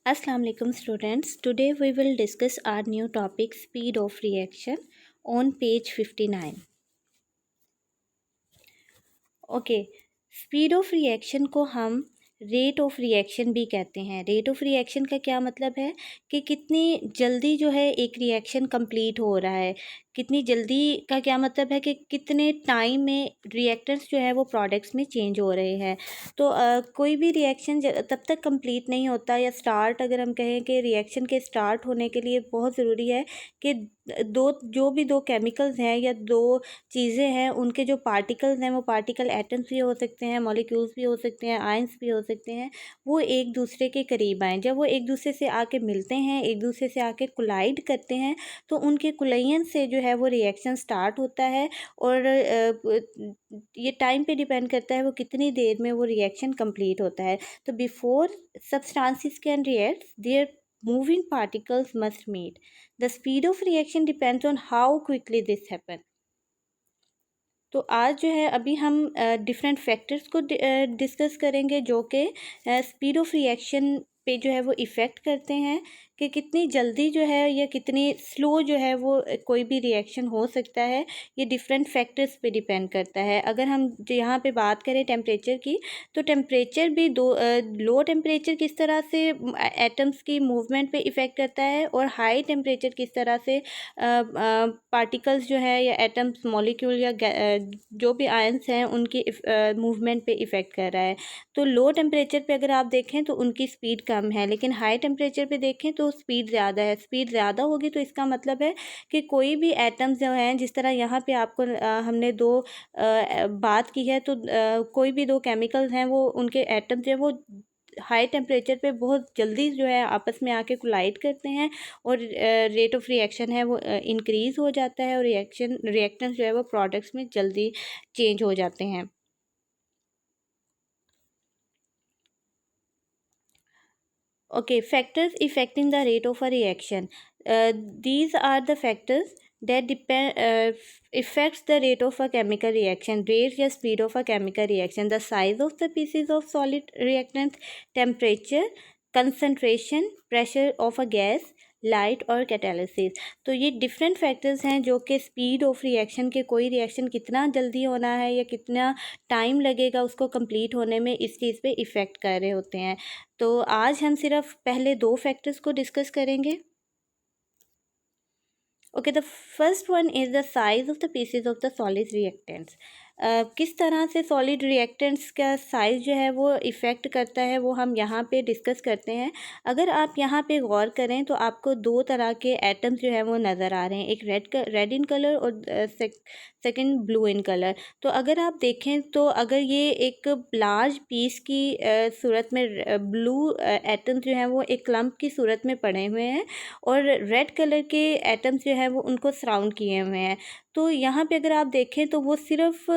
Assalamu alaikum students. Today we will discuss our new topic speed of reaction on page 59. Okay, speed of reaction को हम rate of reaction भी कहते हैं। Rate of reaction का क्या मतलब है कि कितनी जल्दी जो है एक रिएक्शन कंप्लीट हो रहा है। कितनी जल्दी का क्या मतलब है कि कितने टाइम में रिएक्टेंट्स जो है वो प्रोडक्ट्स में चेंज हो रहे हैं। तो कोई भी रिएक्शन तब तक कंप्लीट नहीं होता, या स्टार्ट अगर हम कहें कि रिएक्शन के स्टार्ट होने के लिए बहुत ज़रूरी है कि दो केमिकल्स हैं या दो चीज़ें हैं, उनके जो पार्टिकल्स हैं वो पार्टिकल एटम्स भी हो सकते हैं, मॉलिक्यूल्स भी हो सकते हैं, आयंस भी हो सकते हैं, वो एक दूसरे के करीब आएँ। जब वो एक दूसरे से आके मिलते हैं, एक दूसरे से आके कोलाइड करते हैं, तो उनके कोलाइजन से जो है वो रिएक्शन स्टार्ट होता है। और ये टाइम पे डिपेंड करता है वो कितनी देर में वो रिएक्शन कंप्लीट होता है। तो before substances can react, their moving particles must meet. The speed of reaction depends on how quickly this happens. तो आज जो है अभी हम डिफरेंट फैक्टर्स को डिस्कस करेंगे जो कि स्पीड ऑफ रिएक्शन पे जो है वो इफ़ेक्ट करते हैं कि कितनी जल्दी जो है या कितनी स्लो जो है वो कोई भी रिएक्शन हो सकता है। ये डिफरेंट फैक्टर्स पे डिपेंड करता है। अगर हम यहाँ पे बात करें टेम्परेचर की, तो टेम्परेचर भी लो टेम्परेचर किस तरह से एटम्स की मूवमेंट पे इफ़ेक्ट करता है, और हाई टेम्परेचर किस तरह से पार्टिकल्स जो है या एटम्स, मॉलिक्यूल या जो भी आयंस हैं उनकी मूवमेंट पे इफ़ेक्ट कर रहा है। तो लो टेम्परेचर पे अगर आप देखें तो उनकी स्पीड कम है, लेकिन हाई टेम्परेचर पे देखें तो स्पीड ज़्यादा है। स्पीड ज़्यादा होगी तो इसका मतलब है कि कोई भी एटम्स जो हैं, जिस तरह यहाँ पे आपको हमने दो बात की है, तो कोई भी दो केमिकल्स हैं वो उनके एटम्स जो है वो हाई टेम्परेचर पे बहुत जल्दी जो है आपस में आके कोलाइड करते हैं, और रेट ऑफ रिएक्शन है वो इंक्रीज़ हो जाता है, और रिएक्टेंस जो है वो प्रोडक्ट्स में जल्दी चेंज हो जाते हैं। Okay, factors affecting the rate of a reaction. These are the factors that depend affects the rate of a chemical reaction. Rate या speed of a chemical reaction. The size of the pieces of solid reactants, temperature, concentration, pressure of a gas, light और catalysis. तो ये different factors हैं जो कि speed of reaction के, कोई reaction कितना जल्दी होना है या कितना टाइम लगेगा उसको कंप्लीट होने में, इस चीज़ पे इफ़ेक्ट कर रहे होते हैं। तो आज हम सिर्फ पहले दो फैक्टर्स को डिस्कस करेंगे। Okay, the first one is the size of the pieces of the solid reactants. किस तरह से सॉलिड रिएक्टेंट्स का साइज़ जो है वो इफ़ेक्ट करता है, वो हम यहाँ पे डिस्कस करते हैं। अगर आप यहाँ पे गौर करें तो आपको दो तरह के एटम्स जो है वो नज़र आ रहे हैं, एक रेड इन कलर और सेकंड ब्लू इन कलर। तो अगर आप देखें तो अगर ये एक लार्ज पीस की सूरत में ब्लू एटम्स जो हैं वो एक क्लम्प की सूरत में पड़े हुए हैं, और रेड कलर के एटम्स जो है वो उनको सराउंड किए हुए हैं। तो यहाँ पे अगर आप देखें तो वो सिर्फ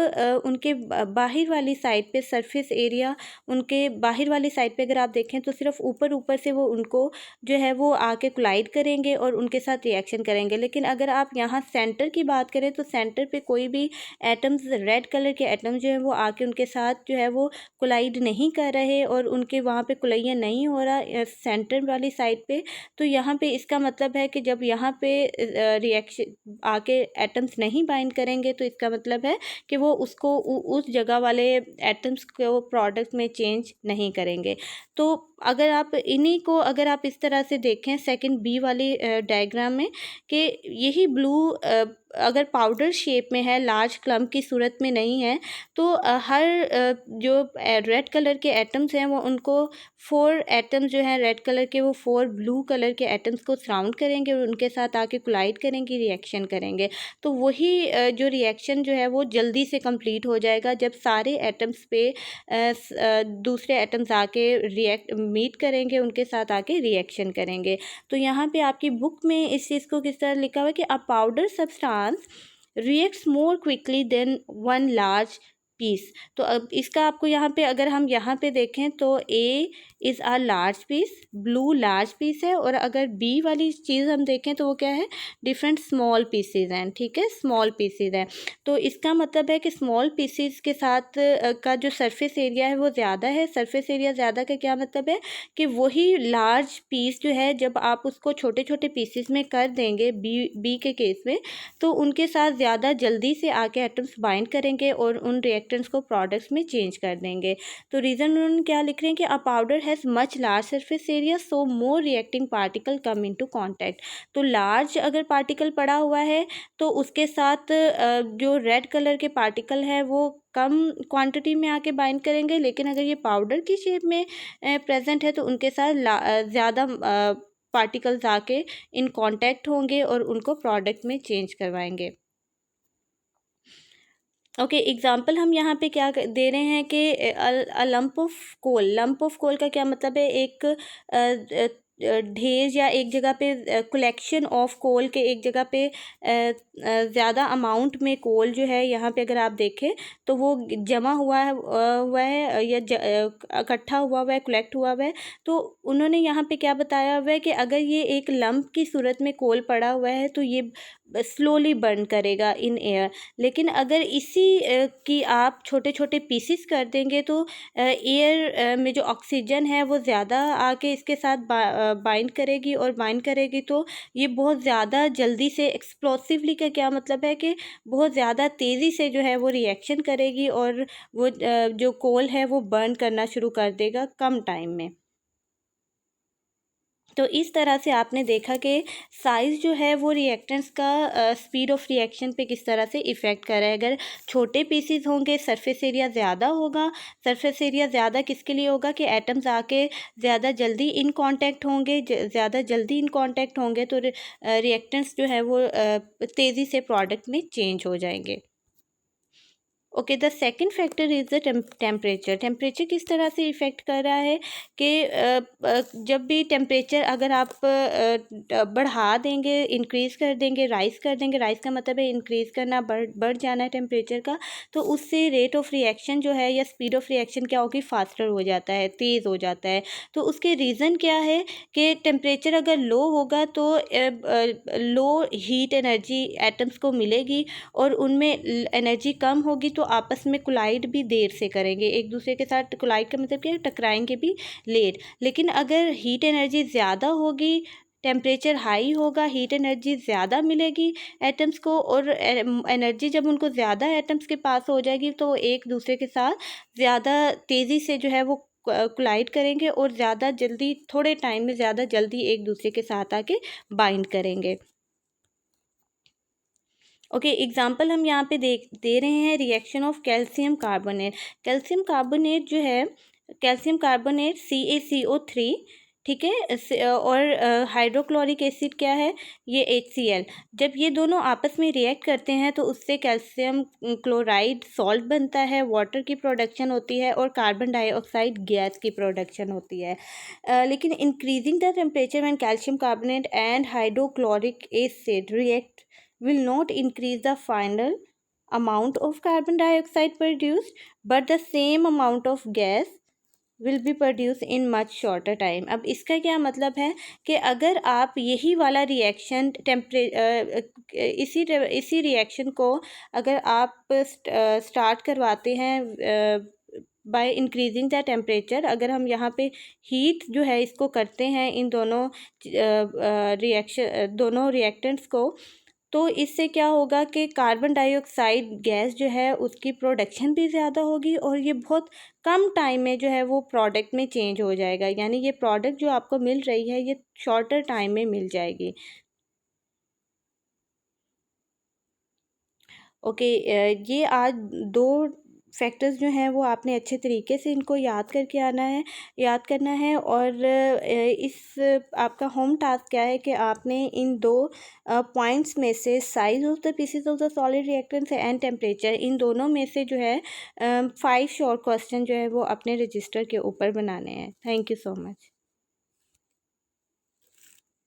उनके बाहर वाली साइड पे, सरफेस एरिया उनके बाहर वाली साइड पे अगर आप देखें तो सिर्फ ऊपर ऊपर से वो उनको जो है वो आके कोलाइड करेंगे और उनके साथ रिएक्शन करेंगे। लेकिन अगर आप यहाँ सेंटर की बात करें तो सेंटर पे कोई भी एटम्स, रेड कलर के एटम्स जो है वो आके उनके साथ जो है वो कोलाइड नहीं कर रहे, और उनके वहाँ पे कोलाइजन नहीं हो रहा सेंटर वाली साइड पे। तो यहाँ पे इसका मतलब है कि जब यहाँ पे रिएक्शन आके एटम्स नहीं बाइंड करेंगे तो इसका मतलब है कि वो उसको उस जगह वाले एटम्स को प्रोडक्ट में चेंज नहीं करेंगे। तो अगर आप इन्हीं को अगर आप इस तरह से देखें सेकंड बी वाली डायग्राम में, कि यही ब्लू अगर पाउडर शेप में है, लार्ज क्लम्प की सूरत में नहीं है, तो हर जो रेड कलर के एटम्स हैं वो उनको 4 एटम्स जो हैं रेड कलर के, वो 4 ब्लू कलर के एटम्स को सराउंड करेंगे और उनके साथ आके कोलाइड करेंगे, रिएक्शन करेंगे। तो वही जो रिएक्शन जो है वो जल्दी से कंप्लीट हो जाएगा जब सारे एटम्स पे दूसरे एटम्स आके मीट करेंगे, उनके साथ आके रिएक्शन करेंगे। तो यहाँ पे आपकी बुक में इस चीज़ को किस तरह लिखा हुआ है कि a powder substance reacts more quickly than one large piece. तो अब इसका आपको यहाँ पे अगर हम यहाँ पे देखें तो A is a large piece, blue large piece है, और अगर बी वाली चीज़ हम देखें तो वो क्या है, डिफरेंट स्मॉल पीसेज हैं, ठीक है, स्मॉल पीसेज हैं। तो इसका मतलब है कि स्मॉल पीसेज के साथ का जो सरफेस एरिया है वो ज़्यादा है। सरफेस एरिया ज़्यादा का क्या मतलब है कि वही लार्ज पीस जो है जब आप उसको छोटे छोटे पीसेस में कर देंगे बी के केस में, तो उनके साथ ज़्यादा जल्दी से आके एटम्स बाइंड करेंगे और उन रिएक्टेंट्स को प्रोडक्ट्स में चेंज कर देंगे। तो रीज़न उन्होंने क्या लिख रहे हैं कि a powder has much large surface area so more reacting particle come into contact. तो लार्ज अगर पार्टिकल पड़ा हुआ है तो उसके साथ जो रेड कलर के पार्टिकल है वो कम क्वांटिटी में आके बाइंड करेंगे, लेकिन अगर ये पाउडर की शेप में प्रेजेंट है तो उनके साथ ज़्यादा पार्टिकल्स आके इन कांटेक्ट होंगे और उनको प्रोडक्ट में चेंज करवाएंगे। ओके, एग्जाम्पल हम यहाँ पे क्या दे रहे हैं कि लंप ऑफ कोल का क्या मतलब है, एक ढेर या एक जगह पे कलेक्शन ऑफ कोल के एक जगह पे ज़्यादा अमाउंट में कोल जो है यहाँ पे अगर आप देखें तो वो जमा हुआ है या इकट्ठा हुआ है, कलेक्ट हुआ है। तो उन्होंने यहाँ पे क्या बताया हुआ है कि अगर ये एक लंप की सूरत में कोल पड़ा हुआ है तो ये स्लोली बर्न करेगा इन एयर, लेकिन अगर इसी की आप छोटे छोटे पीसेस कर देंगे तो एयर में जो ऑक्सीजन है वो ज़्यादा आके इसके साथ बाइंड करेगी, और बाइंड करेगी तो ये बहुत ज़्यादा जल्दी से, एक्सप्लोसिवली का क्या मतलब है कि बहुत ज़्यादा तेज़ी से जो है वो रिएक्शन करेगी और वो जो कोल है वो बर्न करना शुरू कर देगा कम टाइम में। तो इस तरह से आपने देखा कि साइज़ जो है वो रिएक्टेंट्स का स्पीड ऑफ रिएक्शन पे किस तरह से इफ़ेक्ट कर रहा है। अगर छोटे पीसेस होंगे सरफेस एरिया ज़्यादा होगा। सरफेस एरिया ज़्यादा किसके लिए होगा कि एटम्स आके ज़्यादा जल्दी इन कांटेक्ट होंगे, ज़्यादा जल्दी इन कांटेक्ट होंगे तो रिएक्टेंट्स जो है वो तेज़ी से प्रोडक्ट में चेंज हो जाएंगे। Okay, the second factor is the temperature. Temperature किस तरह से इफ़ेक्ट कर रहा है कि जब भी टेम्परेचर अगर आप बढ़ा देंगे, इंक्रीज़ कर देंगे, राइज़ कर देंगे, राइज़ का मतलब है इंक्रीज़ करना, बढ़ जाना है टेम्परेचर का, तो उससे रेट ऑफ रिएक्शन जो है या स्पीड ऑफ रिएक्शन क्या होगी, फास्टर हो जाता है, तेज़ हो जाता है। तो उसके रीज़न क्या है कि टेम्परेचर अगर लो होगा तो लो हीट एनर्जी एटम्स को मिलेगी और उनमें एनर्जी कम होगी तो आपस में कोलाइड भी देर से करेंगे, एक दूसरे के साथ कोलाइड का मतलब क्या है, टकराएंगे भी लेट। लेकिन अगर हीट एनर्जी ज़्यादा होगी, टेम्परेचर हाई होगा, हीट एनर्जी ज़्यादा मिलेगी एटम्स को, और एनर्जी जब उनको ज़्यादा एटम्स के पास हो जाएगी तो एक दूसरे के साथ ज़्यादा तेज़ी से जो है वो कोलाइड करेंगे और ज़्यादा जल्दी, थोड़े टाइम में ज़्यादा जल्दी एक दूसरे के साथ आके बाइंड करेंगे। ओके, एग्जाम्पल हम यहाँ पे दे रहे हैं reaction of calcium carbonate. Calcium carbonate जो है, कैल्शियम कार्बोनेट CaCO3, ठीक है, और हाइड्रोक्लोरिक एसिड क्या है, ये HCl। जब ये दोनों आपस में रिएक्ट करते हैं तो उससे कैल्शियम क्लोराइड सॉल्ट बनता है, वाटर की प्रोडक्शन होती है और कार्बन डाइऑक्साइड गैस की प्रोडक्शन होती है। लेकिन increasing the temperature when calcium carbonate and hydrochloric acid react will not increase the final amount of carbon dioxide produced, but the same amount of gas will be produced in much shorter time। अब इसका क्या मतलब है कि अगर आप यही वाला रिएक्शन इसी रिएक्शन को अगर आप स्टार्ट करवाते हैं बाय इंक्रीजिंग द टेम्परेचर, अगर हम यहाँ पे हीट जो है इसको करते हैं इन दोनों दोनों रिएक्टेंट्स को, तो इससे क्या होगा कि कार्बन डाइऑक्साइड गैस जो है उसकी प्रोडक्शन भी ज़्यादा होगी और ये बहुत कम टाइम में जो है वो प्रोडक्ट में चेंज हो जाएगा, यानी ये प्रोडक्ट जो आपको मिल रही है ये शॉर्टर टाइम में मिल जाएगी। ओके, ये आज दो फैक्टर्स जो हैं वो आपने अच्छे तरीके से इनको याद करना है, और इस आपका होम टास्क क्या है कि आपने इन दो पॉइंट्स में से size of the pieces of the solid reactants and temperature, इन दोनों में से जो है 5 शॉर्ट क्वेश्चन जो है वो अपने रजिस्टर के ऊपर बनाने हैं। Thank you so much.